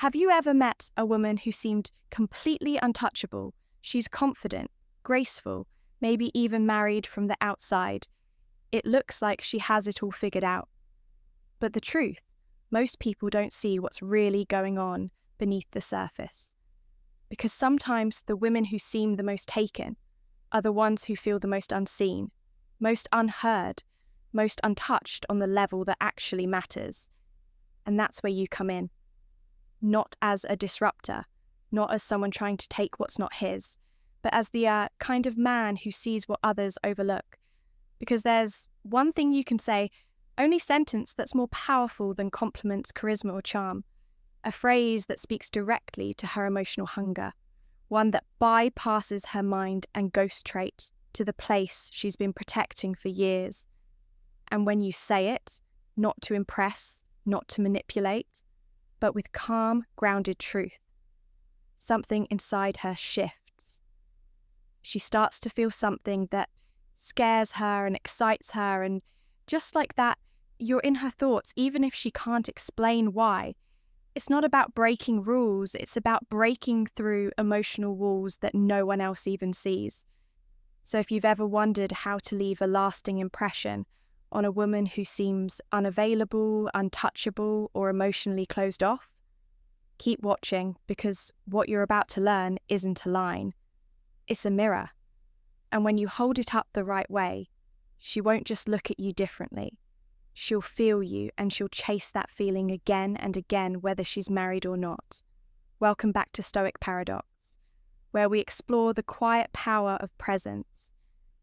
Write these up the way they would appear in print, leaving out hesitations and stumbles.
Have you ever met a woman who seemed completely untouchable? She's confident, graceful, maybe even married from the outside. It looks like she has it all figured out. But the truth, most people don't see what's really going on beneath the surface. Because sometimes the women who seem the most taken are the ones who feel the most unseen, most unheard, most untouched on the level that actually matters. And that's where you come in. Not as a disruptor, not as someone trying to take what's not his, but as the kind of man who sees what others overlook. Because there's one thing you can say, only sentence that's more powerful than compliments, charisma, or charm. A phrase that speaks directly to her emotional hunger. One that bypasses her mind and ghost trait to the place she's been protecting for years. And when you say it, not to impress, not to manipulate, but with calm, grounded truth, something inside her shifts. She starts to feel something that scares her and excites her, and just like that, you're in her thoughts, even if she can't explain why. It's not about breaking rules, it's about breaking through emotional walls that no one else even sees. So if you've ever wondered how to leave a lasting impression on a woman who seems unavailable, untouchable, or emotionally closed off, keep watching, because what you're about to learn isn't a line. It's a mirror. And when you hold it up the right way, she won't just look at you differently. She'll feel you, and she'll chase that feeling again and again, whether she's married or not. Welcome back to Stoic Paradox, where we explore the quiet power of presence,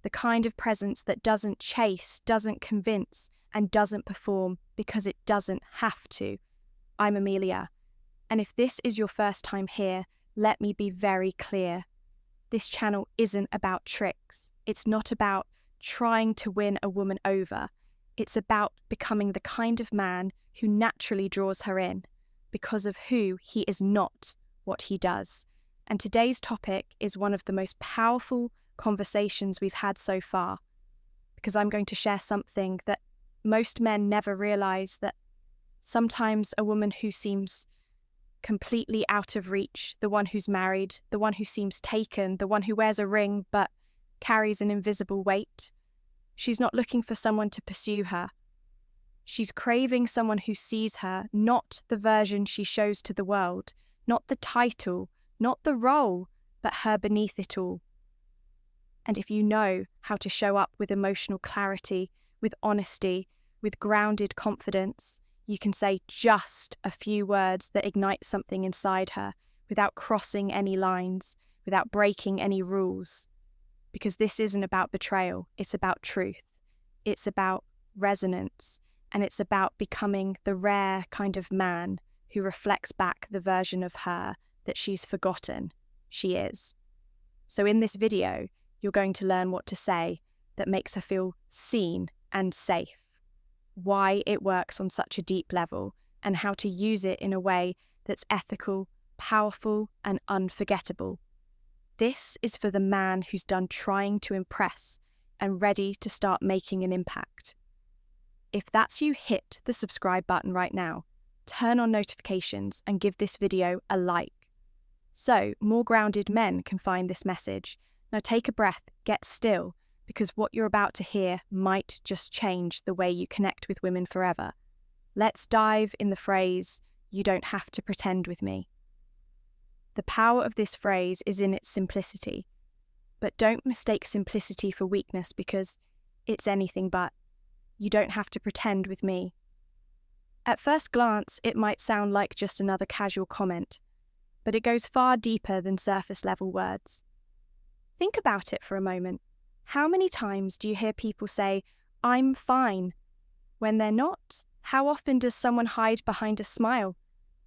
the kind of presence that doesn't chase, doesn't convince, and doesn't perform because it doesn't have to. I'm Amelia, and if this is your first time here, let me be very clear. This channel isn't about tricks. It's not about trying to win a woman over. It's about becoming the kind of man who naturally draws her in because of who he is, not what he does. And today's topic is one of the most powerful conversations we've had so far, because I'm going to share something that most men never realize, that sometimes a woman who seems completely out of reach, the one who's married, the one who seems taken, the one who wears a ring but carries an invisible weight, she's not looking for someone to pursue her. She's craving someone who sees her, not the version she shows to the world, not the title, not the role, but her beneath it all. And if you know how to show up with emotional clarity, with honesty, with grounded confidence, you can say just a few words that ignite something inside her without crossing any lines, without breaking any rules. Because this isn't about betrayal, it's about truth. It's about resonance, and it's about becoming the rare kind of man who reflects back the version of her that she's forgotten she is. So in this video, you're going to learn what to say that makes her feel seen and safe, why it works on such a deep level, and how to use it in a way that's ethical, powerful, and unforgettable. This is for the man who's done trying to impress and ready to start making an impact. If that's you, hit the subscribe button right now, turn on notifications, and give this video a like, so more grounded men can find this message. Now take a breath, get still, because what you're about to hear might just change the way you connect with women forever. Let's dive in the phrase, "You don't have to pretend with me." The power of this phrase is in its simplicity, but don't mistake simplicity for weakness, because it's anything but. You don't have to pretend with me. At first glance, it might sound like just another casual comment, but it goes far deeper than surface level words. Think about it for a moment. How many times do you hear people say, "I'm fine," when they're not? How often does someone hide behind a smile,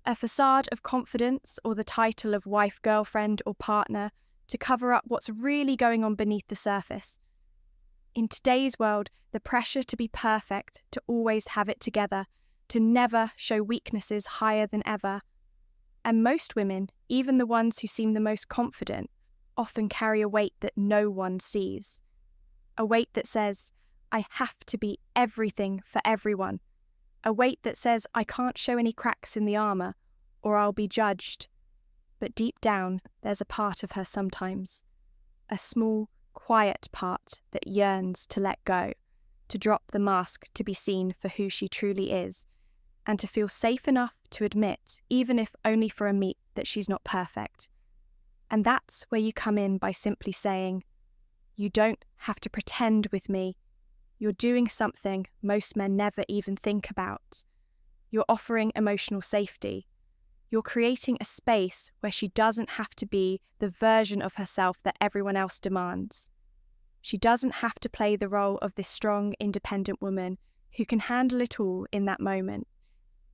a facade of confidence, or the title of wife, girlfriend, or partner to cover up what's really going on beneath the surface? In today's world, the pressure to be perfect, to always have it together, to never show weaknesses higher than ever. And most women, even the ones who seem the most confident, often carry a weight that no one sees. A weight that says, "I have to be everything for everyone." A weight that says, "I can't show any cracks in the armor," or I'll be judged. But deep down, there's a part of her sometimes, a small, quiet part that yearns to let go, to drop the mask, to be seen for who she truly is, and to feel safe enough to admit, even if only for a meet, that she's not perfect. And that's where you come in by simply saying, "You don't have to pretend with me." You're doing something most men never even think about. You're offering emotional safety. You're creating a space where she doesn't have to be the version of herself that everyone else demands. She doesn't have to play the role of this strong, independent woman who can handle it all in that moment.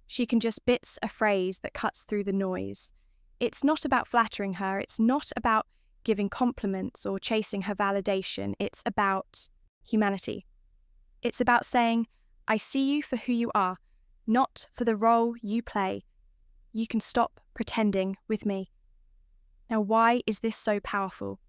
She can just bits a phrase that cuts through the noise. It's not about flattering her. It's not about giving compliments or chasing her validation. It's about humanity. It's about saying, "I see you for who you are, not for the role you play. You can stop pretending with me." Now, why is this so powerful?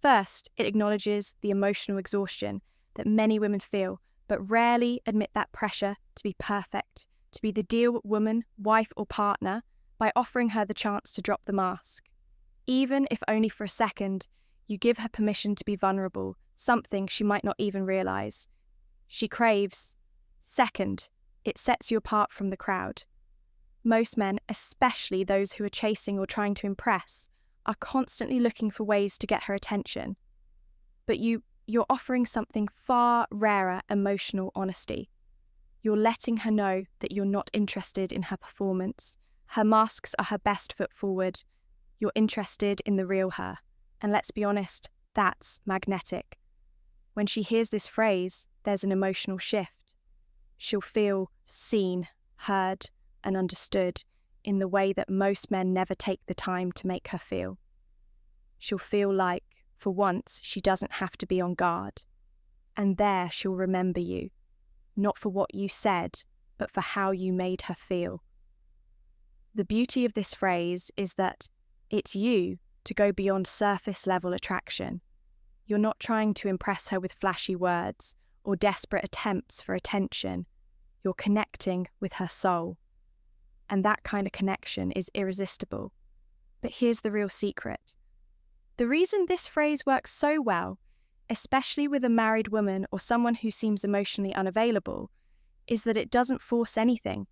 First, it acknowledges the emotional exhaustion that many women feel, but rarely admit that pressure to be perfect, to be the ideal woman, wife, or partner, by offering her the chance to drop the mask. Even if only for a second, you give her permission to be vulnerable, something she might not even realize. She craves. Second, it sets you apart from the crowd. Most men, especially those who are chasing or trying to impress, are constantly looking for ways to get her attention. But you're offering something far rarer: emotional honesty. You're letting her know that you're not interested in her performance. Her masks are her best foot forward. You're interested in the real her. And let's be honest, that's magnetic. When she hears this phrase, there's an emotional shift. She'll feel seen, heard, and understood in the way that most men never take the time to make her feel. She'll feel like, for once, she doesn't have to be on guard. And there she'll remember you, not for what you said, but for how you made her feel. The beauty of this phrase is that it's you to go beyond surface-level attraction. You're not trying to impress her with flashy words or desperate attempts for attention. You're connecting with her soul. And that kind of connection is irresistible. But here's the real secret. The reason this phrase works so well, especially with a married woman or someone who seems emotionally unavailable, is that it doesn't force anything.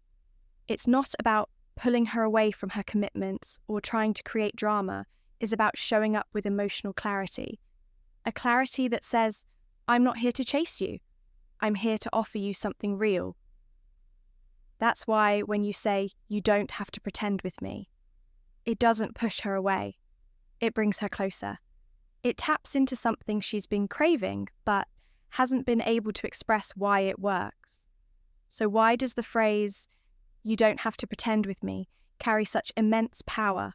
It's not about pulling her away from her commitments or trying to create drama. It's about showing up with emotional clarity. A clarity that says, "I'm not here to chase you. I'm here to offer you something real." That's why when you say, "You don't have to pretend with me," it doesn't push her away. It brings her closer. It taps into something she's been craving, but hasn't been able to express why it works. So why does the phrase, "You don't have to pretend with me," carry such immense power?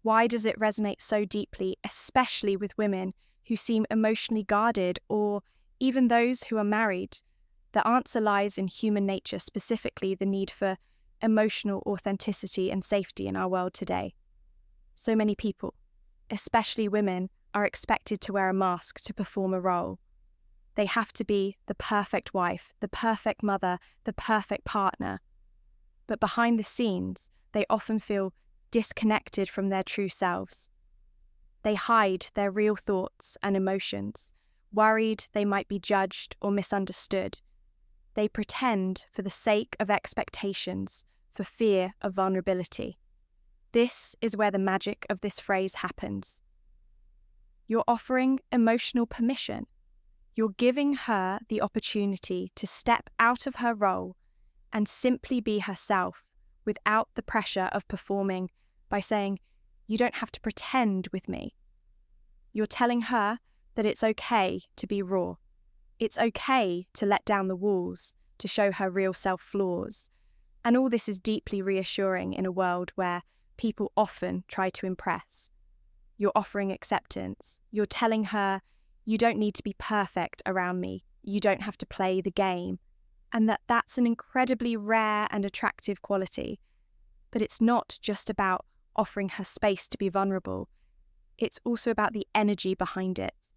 Why does it resonate so deeply, especially with women who seem emotionally guarded or even those who are married? The answer lies in human nature, specifically the need for emotional authenticity and safety in our world today. So many people, especially women, are expected to wear a mask to perform a role. They have to be the perfect wife, the perfect mother, the perfect partner. But behind the scenes, they often feel disconnected from their true selves. They hide their real thoughts and emotions, worried they might be judged or misunderstood. They pretend for the sake of expectations, for fear of vulnerability. This is where the magic of this phrase happens. You're offering emotional permission. You're giving her the opportunity to step out of her role and simply be herself without the pressure of performing, by saying, "You don't have to pretend with me." You're telling her that it's okay to be raw. It's okay to let down the walls, to show her real self flaws. And all this is deeply reassuring in a world where people often try to impress. You're offering acceptance. You're telling her, "You don't need to be perfect around me. You don't have to play the game." And that's an incredibly rare and attractive quality. But it's not just about offering her space to be vulnerable. It's also about the energy behind it.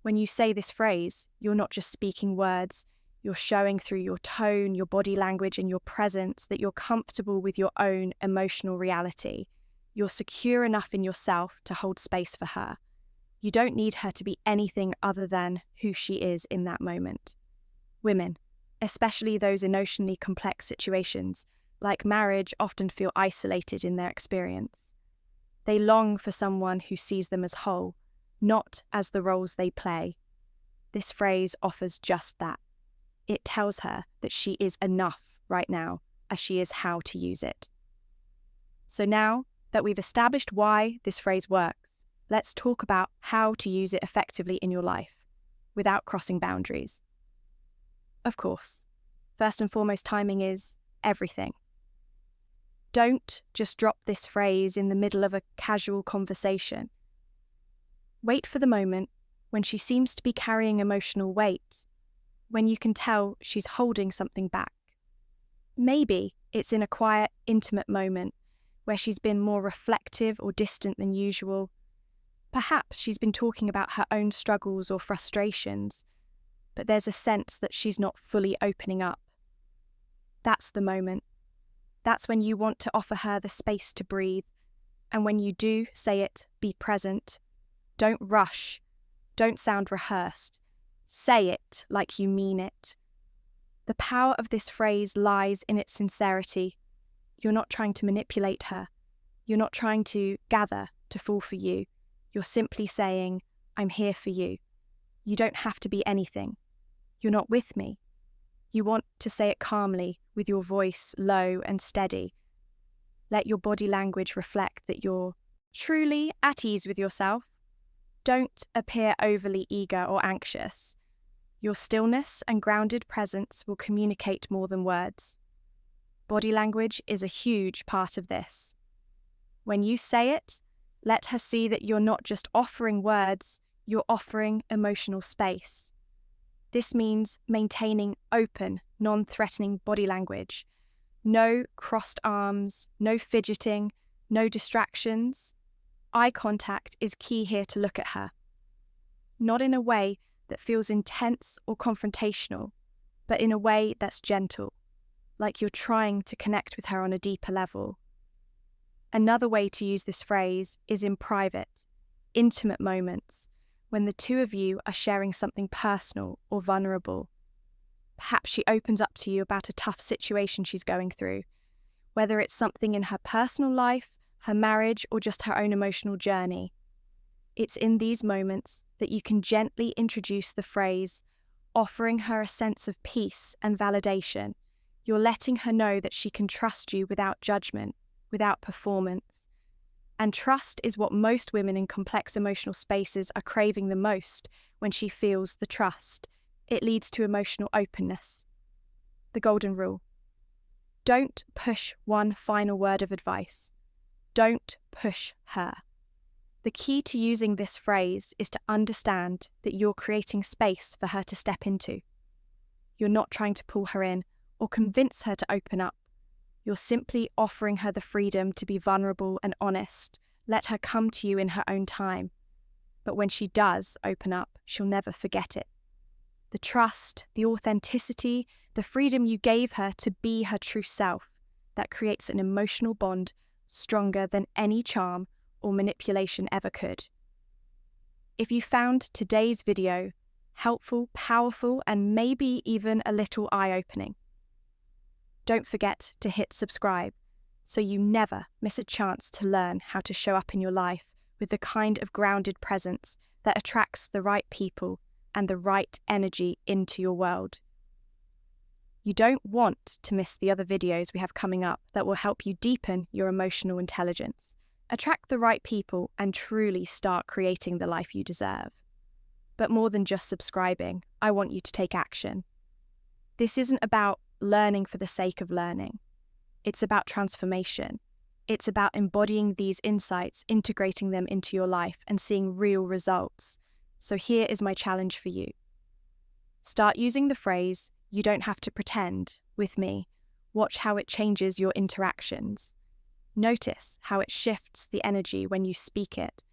When you say this phrase, you're not just speaking words, You're showing through your tone, your body language, and your presence that you're comfortable with your own emotional reality. You're secure enough in yourself to hold space for her. You don't need her to be anything other than who she is in that moment. Women, especially those emotionally complex situations, like marriage, often feel isolated in their experience. They long for someone who sees them as whole, not as the roles they play. This phrase offers just that. It tells her that she is enough right now, as she is how to use it. So now that we've established why this phrase works, let's talk about how to use it effectively in your life, without crossing boundaries. Of course, first and foremost, timing is everything. Don't just drop this phrase in the middle of a casual conversation. Wait for the moment when she seems to be carrying emotional weight, when you can tell she's holding something back. Maybe it's in a quiet, intimate moment where she's been more reflective or distant than usual. Perhaps she's been talking about her own struggles or frustrations, but there's a sense that she's not fully opening up. That's the moment. That's when you want to offer her the space to breathe. And when you do say it, be present. Don't rush. Don't sound rehearsed. Say it like you mean it. The power of this phrase lies in its sincerity. You're not trying to manipulate her. You're not trying to gather to fall for you. You're simply saying, I'm here for you. You don't have to be anything. You're not with me. You want to say it calmly, with your voice low and steady. Let your body language reflect that you're truly at ease with yourself. Don't appear overly eager or anxious. Your stillness and grounded presence will communicate more than words. Body language is a huge part of this. When you say it, let her see that you're not just offering words, you're offering emotional space. This means maintaining open, non-threatening body language. No crossed arms, no fidgeting, no distractions. Eye contact is key here to look at her. Not in a way that feels intense or confrontational, but in a way that's gentle, like you're trying to connect with her on a deeper level. Another way to use this phrase is in private, intimate moments, when the two of you are sharing something personal or vulnerable. Perhaps she opens up to you about a tough situation she's going through, whether it's something in her personal life, her marriage, or just her own emotional journey. It's in these moments that you can gently introduce the phrase, offering her a sense of peace and validation. You're letting her know that she can trust you without judgment, without performance. And trust is what most women in complex emotional spaces are craving the most. When she feels the trust, it leads to emotional openness. The golden rule. Don't push one final word of advice. Don't push her. The key to using this phrase is to understand that you're creating space for her to step into. You're not trying to pull her in or convince her to open up. You're simply offering her the freedom to be vulnerable and honest. Let her come to you in her own time. But when she does open up, she'll never forget it. The trust, the authenticity, the freedom you gave her to be her true self, that creates an emotional bond stronger than any charm or manipulation ever could. If you found today's video helpful, powerful, and maybe even a little eye-opening, don't forget to hit subscribe so you never miss a chance to learn how to show up in your life with the kind of grounded presence that attracts the right people and the right energy into your world. You don't want to miss the other videos we have coming up that will help you deepen your emotional intelligence, attract the right people, and truly start creating the life you deserve. But more than just subscribing, I want you to take action. This isn't about learning for the sake of learning. It's about transformation. It's about embodying these insights, integrating them into your life, and seeing real results. So here is my challenge for you. Start using the phrase, "You don't have to pretend," with me. Watch how it changes your interactions. Notice how it shifts the energy when you speak it,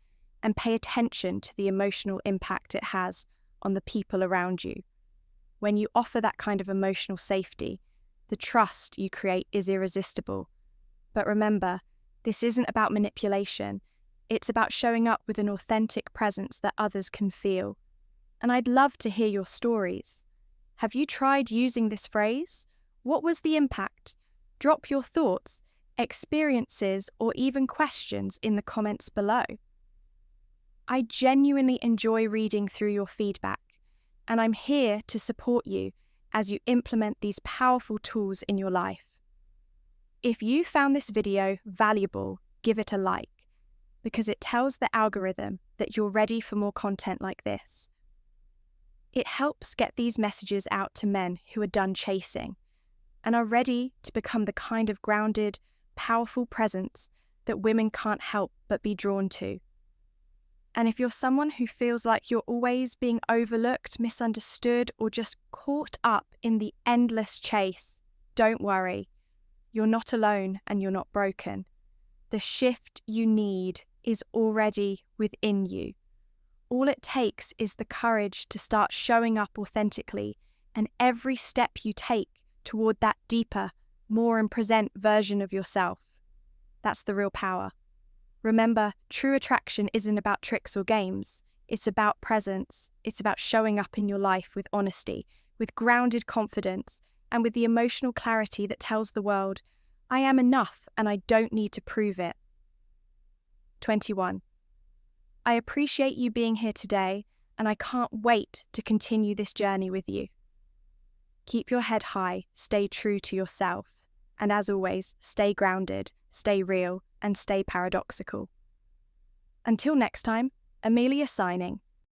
and pay attention to the emotional impact it has on the people around you. When you offer that kind of emotional safety, the trust you create is irresistible. But remember, this isn't about manipulation. It's about showing up with an authentic presence that others can feel. And I'd love to hear your stories. Have you tried using this phrase? What was the impact? Drop your thoughts, experiences, or even questions in the comments below. I genuinely enjoy reading through your feedback, and I'm here to support you as you implement these powerful tools in your life. If you found this video valuable, give it a like, because it tells the algorithm that you're ready for more content like this. It helps get these messages out to men who are done chasing and are ready to become the kind of grounded, powerful presence that women can't help but be drawn to. And if you're someone who feels like you're always being overlooked, misunderstood, or just caught up in the endless chase, don't worry. You're not alone and you're not broken. The shift you need is already within you. All it takes is the courage to start showing up authentically, and every step you take toward that deeper, more and present version of yourself. That's the real power. Remember, true attraction isn't about tricks or games. It's about presence. It's about showing up in your life with honesty, with grounded confidence, and with the emotional clarity that tells the world, I am enough and I don't need to prove it. 21. I appreciate you being here today, and I can't wait to continue this journey with you. Keep your head high, stay true to yourself, and as always, stay grounded, stay real, and stay paradoxical. Until next time, Amelia signing.